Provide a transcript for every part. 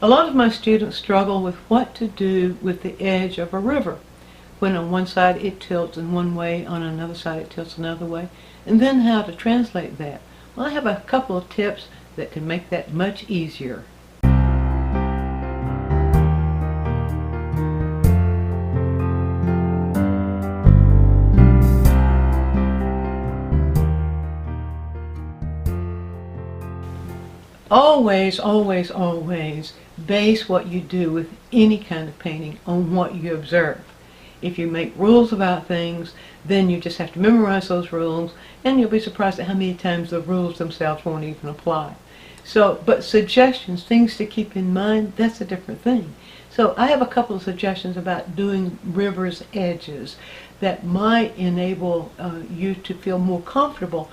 A lot of my students struggle with what to do with the edge of a river. When on one side it tilts in one way, on another side it tilts another way, and then how to translate that. Well, I have a couple of tips that can make that much easier. Always, always, always base what you do with any kind of painting on what you observe. If you make rules about things, then you just have to memorize those rules, and you'll be surprised at how many times the rules themselves won't even apply. So, but suggestions, things to keep in mind, that's a different thing. So I have a couple of suggestions about doing rivers' edges that might enable you to feel more comfortable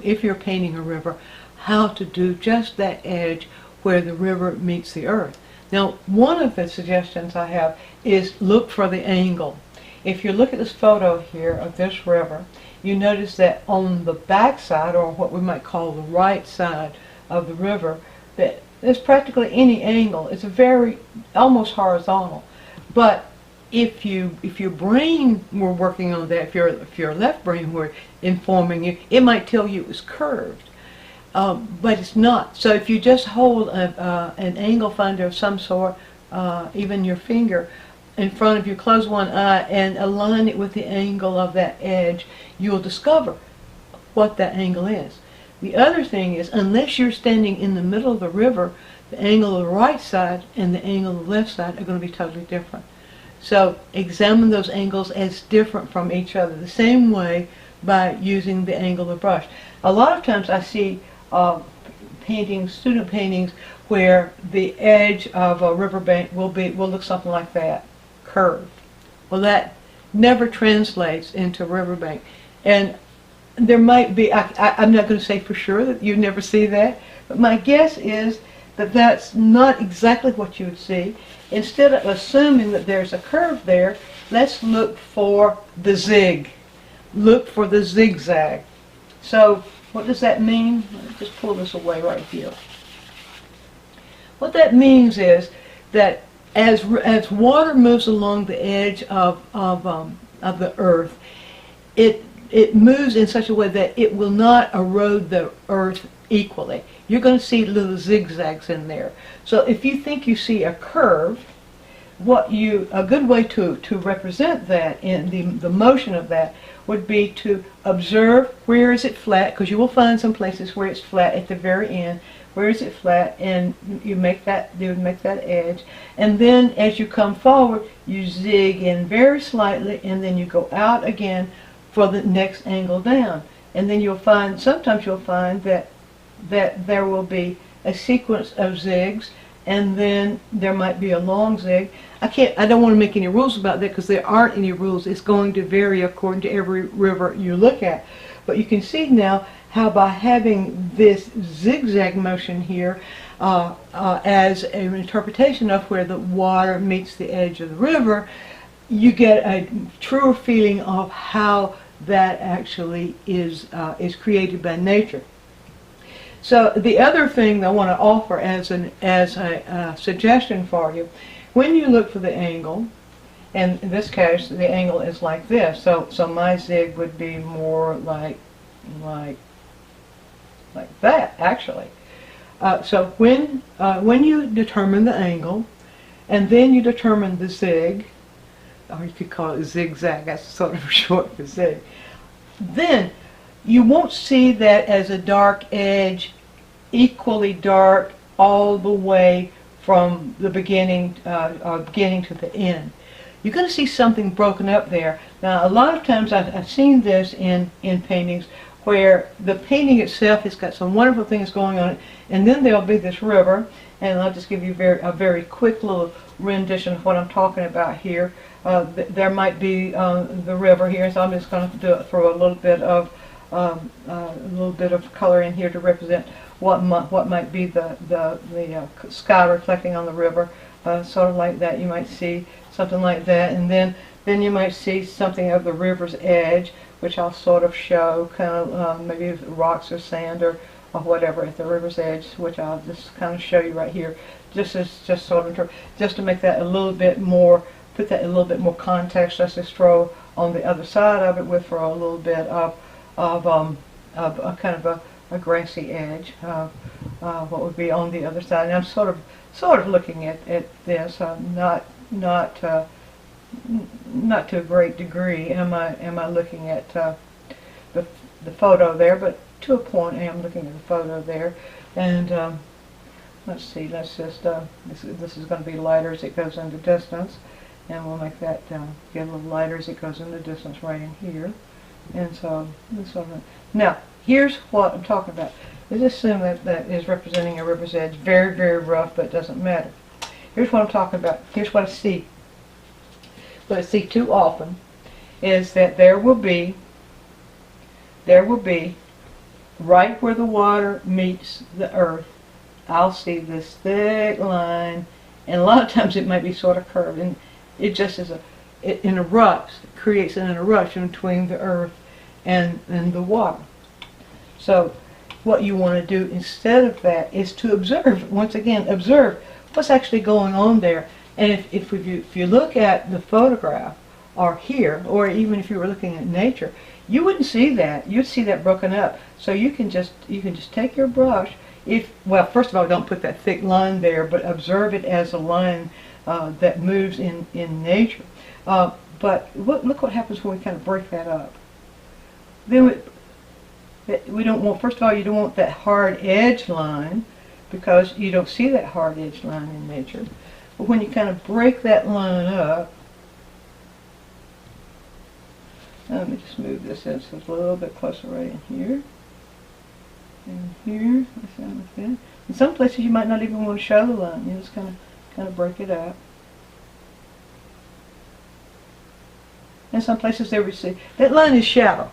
if you're painting a river, how to do just that edge where the river meets the earth. Now, one of the suggestions I have is look for the angle. If you look at this photo here of this river, you notice that on the back side, or what we might call the right side of the river, that there's practically any angle. It's a very almost horizontal. But if your brain were working on that, if your left brain were informing you, it might tell you it was curved. But it's not. So if you just hold an angle finder of some sort, even your finger, in front of you, close one eye, and align it with the angle of that edge, you'll discover what that angle is. The other thing is, unless you're standing in the middle of the river, the angle of the right side and the angle of the left side are going to be totally different. So examine those angles as different from each other, the same way by using the angle of the brush. A lot of times I see paintings, student paintings, where the edge of a riverbank will look something like that, curved. Well, that never translates into riverbank. And there might be, I'm not going to say for sure that you never see that, but my guess is that that's not exactly what you would see. Instead of assuming that there's a curve there, let's look for the zig. Look for the zigzag. So what does that mean? Let me just pull this away right here. What that means is that as water moves along the edge of the earth, it moves in such a way that it will not erode the earth equally. You're going to see little zigzags in there. So if you think you see a curve, a good way to represent that in the motion of that would be to observe where is it flat, because you will find some places where it's flat at the very end. Where is it flat, and you would make that edge, and then as you come forward, you zig in very slightly, and then you go out again for the next angle down, and then sometimes you'll find that there will be a sequence of zigs, and then there might be a long zig. I don't want to make any rules about that because there aren't any rules. It's going to vary according to every river you look at. But you can see now how by having this zigzag motion here as an interpretation of where the water meets the edge of the river, you get a truer feeling of how that actually is created by nature. So the other thing that I want to offer as a suggestion for you, when you look for the angle, and in this case the angle is like this, so my zig would be more like that actually. So when you determine the angle, and then you determine the zig, or you could call it zigzag, that's sort of short for zig, then you won't see that as a dark edge, equally dark all the way from the beginning to the end. You're going to see something broken up there. Now, a lot of times I've seen this in paintings where the painting itself has got some wonderful things going on it, and then there'll be this river, and I'll just give you a very quick little rendition of what I'm talking about here. There might be the river here, so I'm just going to throw a little bit of color in here to represent what might be the sky reflecting on the river, sort of like that. You might see something like that, and then you might see something of the river's edge, which I'll sort of show, kind of maybe rocks or sand or whatever at the river's edge, which I'll just kind of show you right here, just to make that a little bit more, put that in a little bit more context. Let's just throw on the other side of it, we'll throw a little bit of a kind of a grassy edge, what would be on the other side. And I'm sort of looking at this, not to a great degree am I looking at the photo there, but to a point I am looking at the photo there. And let's see, let's just this is going to be lighter as it goes into distance, and we'll make that get a little lighter as it goes into distance right in here. And so now here's what I'm talking about. Let's assume that is representing a river's edge, very, very rough, but it doesn't matter. Here's what I'm talking about. Here's what I see. What I see too often is that there will be right where the water meets the earth, I'll see this thick line, and a lot of times it might be sort of curved, and it just is it interrupts, it creates an interruption between the earth and the water. So what you want to do instead of that is to observe, once again, observe what's actually going on there. And if you look at the photograph, or here, or even if you were looking at nature, you wouldn't see that. You'd see that broken up. So you can just take your brush. Well, first of all, don't put that thick line there, but observe it as a line that moves in nature. But look what happens when we kind of break that up. Then we don't want, first of all, you don't want that hard edge line, because you don't see that hard edge line in nature. But when you kind of break that line up, let me just move this in so it's a little bit closer right in here. And here, like that. In some places you might not even want to show the line. You just kind of break it up. In some places there we see that line is shadow.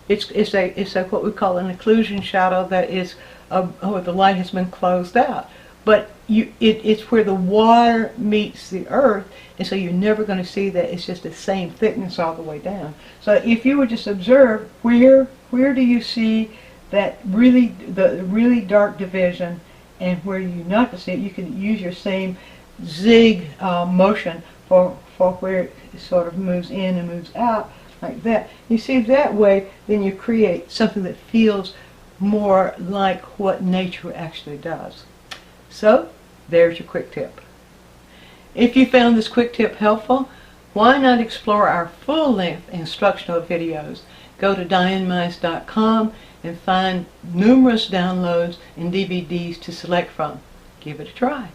It's a what we call an occlusion shadow, that is the light has been closed out. But it's where the water meets the earth, and so you're never going to see that. It's just the same thickness all the way down. So if you would just observe where do you see that the really dark division, and where you not to see it, you can use your same zig motion for where it sort of moves in and moves out like that. You see, that way then you create something that feels more like what nature actually does. So there's your quick tip. If you found this quick tip helpful, why not explore our full-length instructional videos? Go to DianneMize.com and find numerous downloads and DVDs to select from. Give it a try.